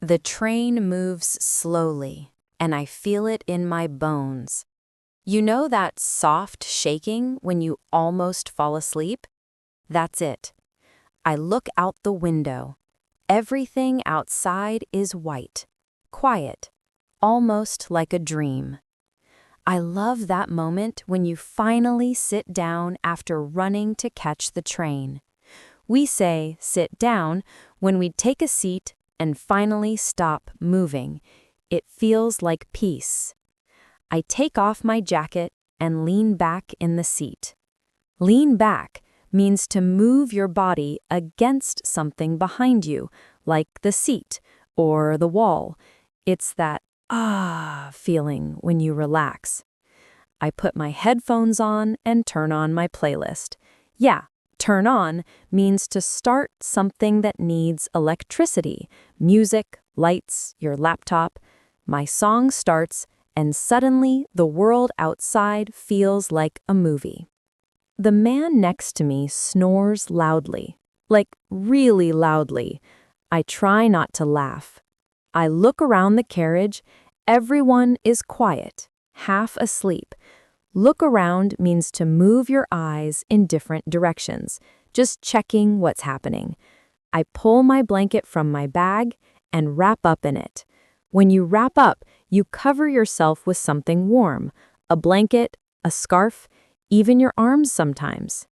The train moves slowly, and I feel it in my bones. You know that soft shaking when you almost fall asleep? That's it. I look out the window. Everything outside is white, quiet, almost like a dream. I love that moment when you finally sit down after running to catch the train. We say sit down when we take a seat and finally stop moving. It feels like peace. I take off my jacket and lean back in the seat. Lean back means to move your body against something behind you, like the seat or the wall. It's that feeling when you relax. I put my headphones on and turn on my playlist. Yeah, turn on means to start something that needs electricity, music, lights, your laptop. My song starts, and suddenly the world outside feels like a movie. The man next to me snores loudly, like really loudly. I try not to laugh. I look around the carriage. Everyone is quiet, half asleep. Look around means to move your eyes in different directions, just checking what's happening. I pull my blanket from my bag and wrap up in it. When you wrap up, you cover yourself with something warm, a blanket, a scarf, even your arms sometimes.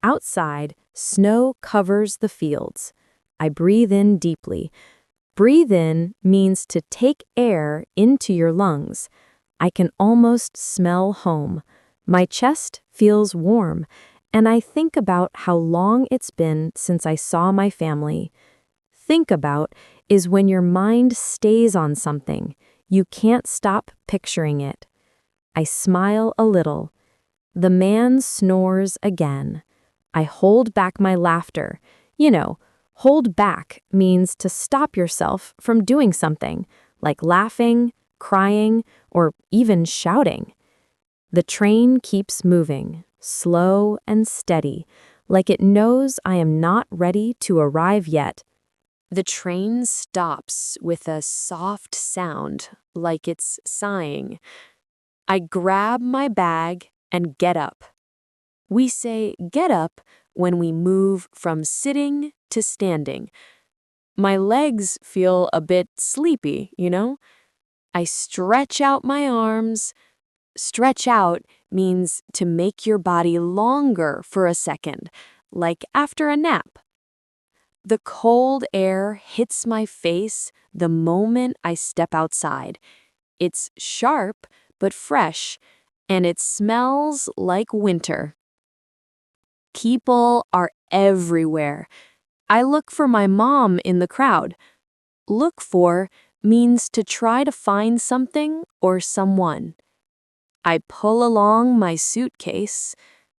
Outside, snow covers the fields. I breathe in deeply. Breathe in means to take air into your lungs. I can almost smell home. My chest feels warm, and I think about how long it's been since I saw my family. Think about is when your mind stays on something. You can't stop picturing it. I smile a little. The man snores again. I hold back my laughter. Hold back means to stop yourself from doing something, like laughing, crying, or even shouting. The train keeps moving, slow and steady, like it knows I am not ready to arrive yet. The train stops with a soft sound, like it's sighing. I grab my bag and get up. We say get up when we move from sitting to standing. My legs feel a bit sleepy, I stretch out my arms. Stretch out means to make your body longer for a second, like after a nap. The cold air hits my face the moment I step outside. It's sharp but fresh, and it smells like winter. People are everywhere. I look for my mom in the crowd. Look for means to try to find something or someone. I pull along my suitcase.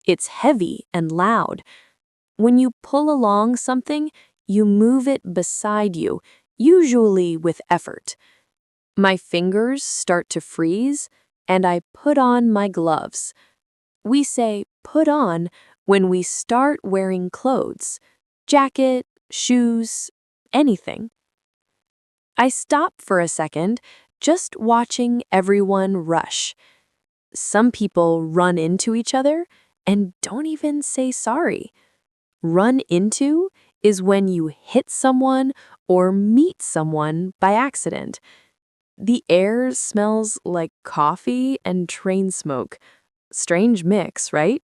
It's heavy and loud. When you pull along something, you move it beside you, usually with effort. My fingers start to freeze, and I put on my gloves. We say put on when we start wearing clothes, jacket, shoes, anything. I stop for a second, just watching everyone rush. Some people run into each other and don't even say sorry. Run into is when you hit someone or meet someone by accident. The air smells like coffee and train smoke. Strange mix, right?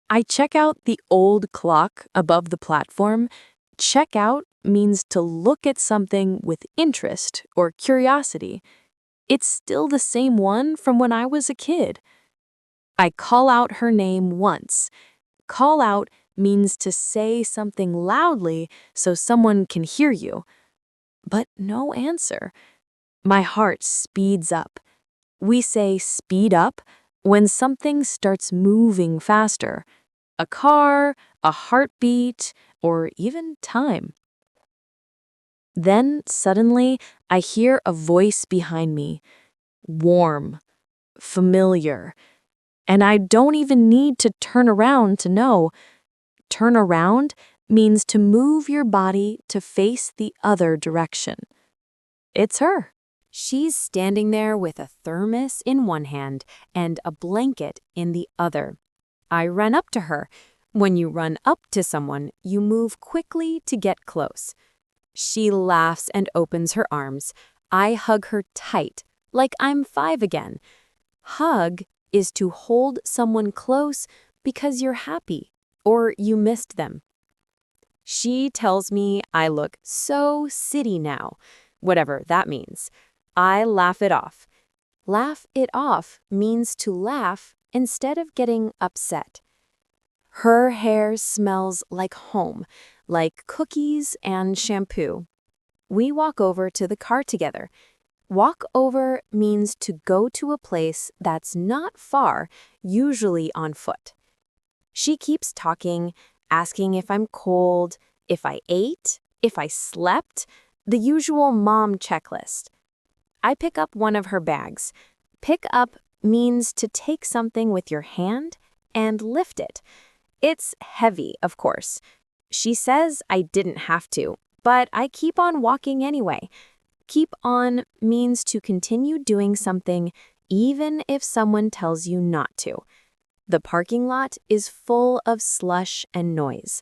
I check out the old clock above the platform. Check out means to look at something with interest or curiosity. It's still the same one from when I was a kid. I call out her name once. Call out means to say something loudly so someone can hear you. But no answer. My heart speeds up. We say speed up when something starts moving faster. A car, a heartbeat, or even time. Then, suddenly, I hear a voice behind me. Warm, familiar. And I don't even need to turn around to know. Turn around means to move your body to face the other direction. It's her. She's standing there with a thermos in one hand and a blanket in the other. I run up to her. When you run up to someone, you move quickly to get close. She laughs and opens her arms. I hug her tight, like I'm 5 again. Hug is to hold someone close because you're happy or you missed them. She tells me I look so city now, whatever that means. I laugh it off. Laugh it off means to laugh instead of getting upset. Her hair smells like home, like cookies and shampoo. We walk over to the car together. Walk over means to go to a place that's not far, usually on foot. She keeps talking, asking if I'm cold, if I ate, if I slept, the usual mom checklist. I pick up one of her bags. Pick up means to take something with your hand and lift it. It's heavy, of course. She says I didn't have to, but I keep on walking anyway. Keep on means to continue doing something even if someone tells you not to. The parking lot is full of slush and noise.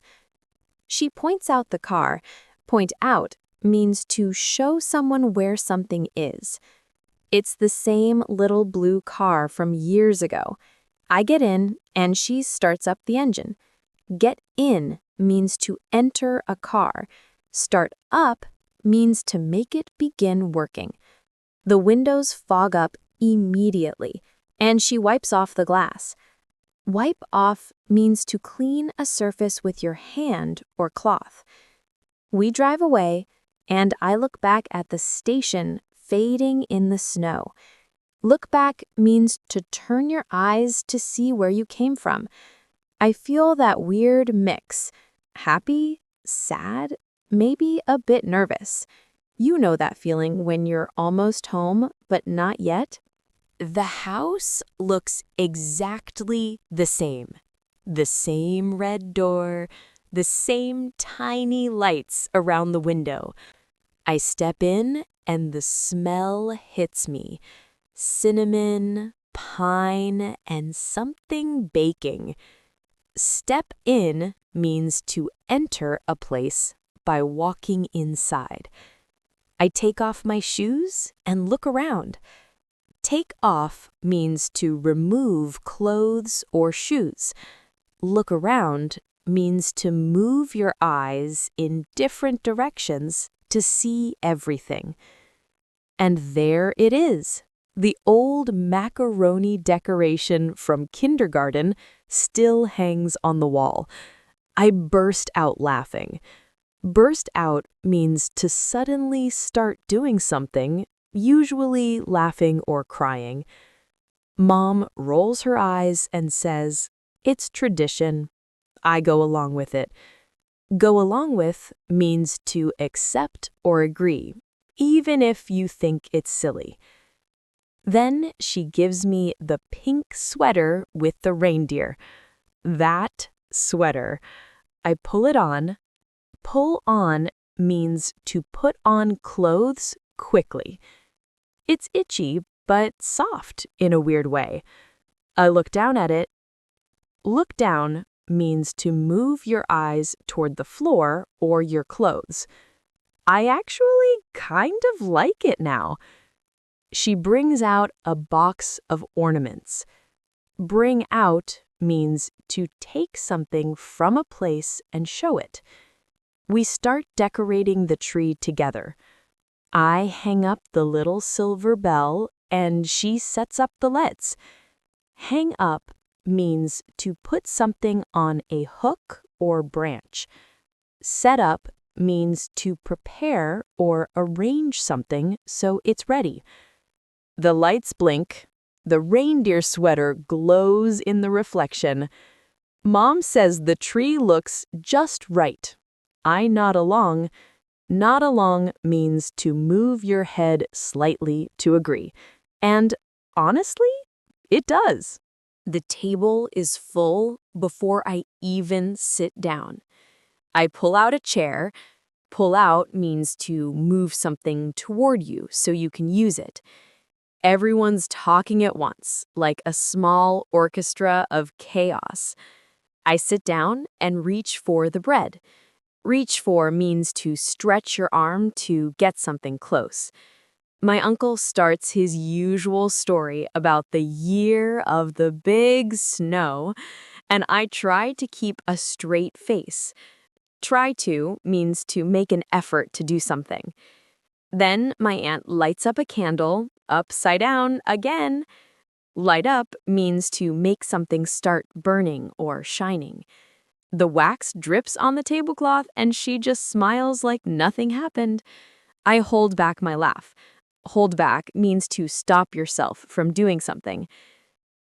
She points out the car. Point out means to show someone where something is. It's the same little blue car from years ago. I get in, and she starts up the engine. Get in means to enter a car. Start up means to make it begin working. The windows fog up immediately, and she wipes off the glass. Wipe off means to clean a surface with your hand or cloth. We drive away, and I look back at the station fading in the snow. Look back means to turn your eyes to see where you came from. I feel that weird mix. Happy, sad, maybe a bit nervous. You know that feeling when you're almost home, but not yet? The house looks exactly the same. The same red door, the same tiny lights around the window. I step in and the smell hits me. Cinnamon, pine, and something baking. Step in means to enter a place by walking inside. I take off my shoes and look around. Take off means to remove clothes or shoes. Look around means to move your eyes in different directions to see everything. And there it is. The old macaroni decoration from kindergarten still hangs on the wall. I burst out laughing. Burst out means to suddenly start doing something, usually laughing or crying. Mom rolls her eyes and says, "It's tradition." I go along with it. Go along with means to accept or agree, even if you think it's silly. Then she gives me the pink sweater with the reindeer. That sweater. I pull it on. Pull on means to put on clothes quickly. It's itchy, but soft in a weird way. I look down at it. Look down means to move your eyes toward the floor or your clothes. I actually kind of like it now. She brings out a box of ornaments. Bring out means to take something from a place and show it. We start decorating the tree together. I hang up the little silver bell and she sets up the LEDs. Hang up means to put something on a hook or branch. Set up means to prepare or arrange something so it's ready. The lights blink. The reindeer sweater glows in the reflection. Mom says the tree looks just right. I nod along. Nod along means to move your head slightly to agree. And honestly, it does. The table is full before I even sit down. I pull out a chair. Pull out means to move something toward you so you can use it. Everyone's talking at once, like a small orchestra of chaos. I sit down and reach for the bread. Reach for means to stretch your arm to get something close. My uncle starts his usual story about the year of the big snow, and I try to keep a straight face. Try to means to make an effort to do something. Then my aunt lights up a candle, upside down again. Light up means to make something start burning or shining. The wax drips on the tablecloth and she just smiles like nothing happened. I hold back my laugh. Hold back means to stop yourself from doing something.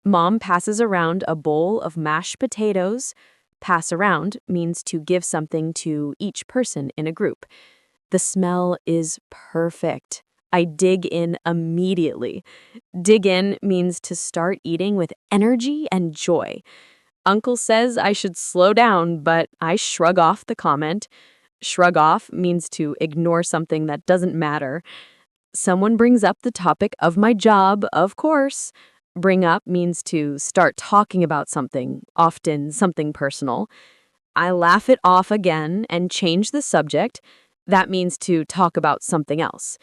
Mom passes around a bowl of mashed potatoes. Pass around means to give something to each person in a group. The smell is perfect. I dig in immediately. Dig in means to start eating with energy and joy. Uncle says I should slow down, but I shrug off the comment. Shrug off means to ignore something that doesn't matter. Someone brings up the topic of my job, of course. Bring up means to start talking about something, often something personal. I laugh it off again and change the subject. That means to talk about something else.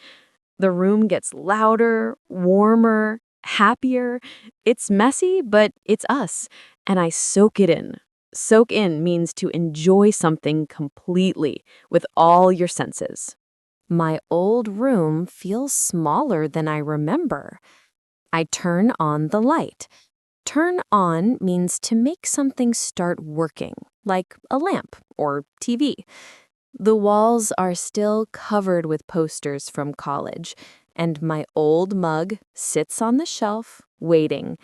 The room gets louder, warmer, happier. It's messy, but it's us, and I soak it in. Soak in means to enjoy something completely, with all your senses. My old room feels smaller than I remember. I turn on the light. Turn on means to make something start working, like a lamp or TV. The walls are still covered with posters from college, and my old mug sits on the shelf, waiting.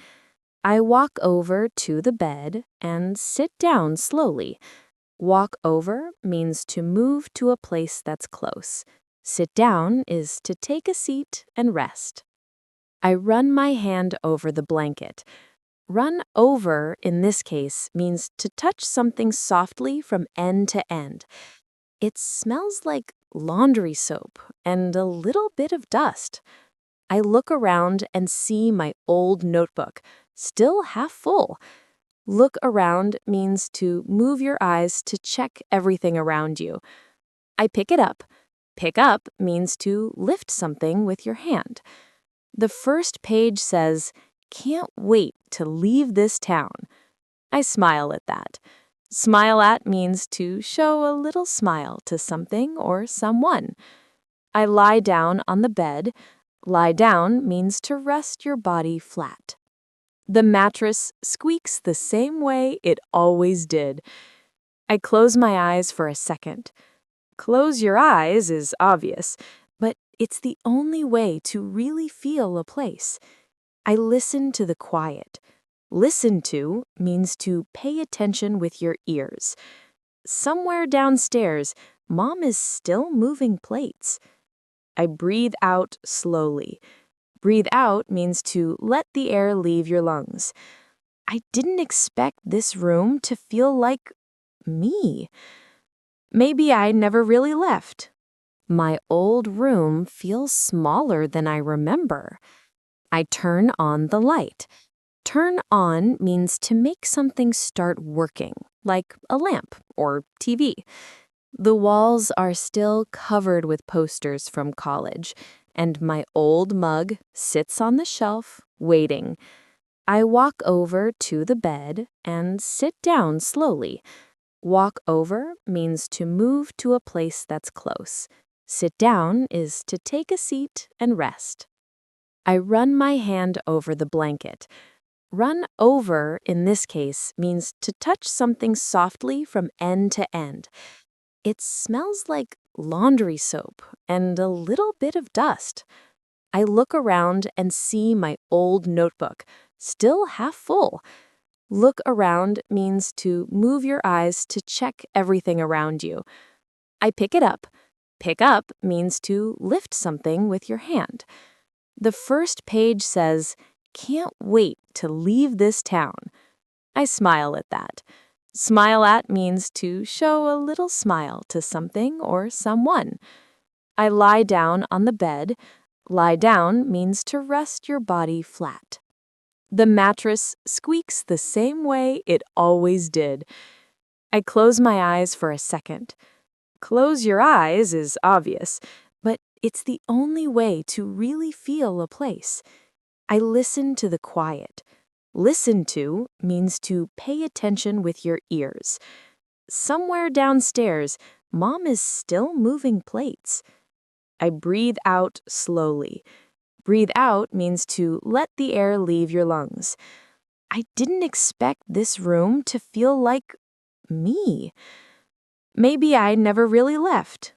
I walk over to the bed and sit down slowly. Walk over means to move to a place that's close. Sit down is to take a seat and rest. I run my hand over the blanket. Run over, in this case, means to touch something softly from end to end. It smells like laundry soap and a little bit of dust. I look around and see my old notebook, still half full. Look around means to move your eyes to check everything around you. I pick it up. Pick up means to lift something with your hand. The first page says, "Can't wait to leave this town." I smile at that. Smile at means to show a little smile to something or someone. I lie down on the bed. Lie down means to rest your body flat. The mattress squeaks the same way it always did. I close my eyes for a second. Close your eyes is obvious, but it's the only way to really feel a place. I listen to the quiet. Listen to means to pay attention with your ears. Somewhere downstairs, Mom is still moving plates. I breathe out slowly. Breathe out means to let the air leave your lungs. I didn't expect this room to feel like me. Maybe I never really left. My old room feels smaller than I remember. I turn on the light. Turn on means to make something start working, like a lamp or TV. The walls are still covered with posters from college, and my old mug sits on the shelf, waiting. I walk over to the bed and sit down slowly. Walk over means to move to a place that's close. Sit down is to take a seat and rest. I run my hand over the blanket. Run over, in this case, means to touch something softly from end to end. It smells like laundry soap and a little bit of dust. I look around and see my old notebook, still half full. Look around means to move your eyes to check everything around you. I pick it up. Pick up means to lift something with your hand. The first page says, "Can't wait to leave this town." I smile at that. Smile at means to show a little smile to something or someone. I lie down on the bed. Lie down means to rest your body flat. The mattress squeaks the same way it always did. I close my eyes for a second. Close your eyes is obvious, but it's the only way to really feel a place. I listen to the quiet. Listen to means to pay attention with your ears. Somewhere downstairs, Mom is still moving plates. I breathe out slowly. Breathe out means to let the air leave your lungs. I didn't expect this room to feel like me. Maybe I never really left.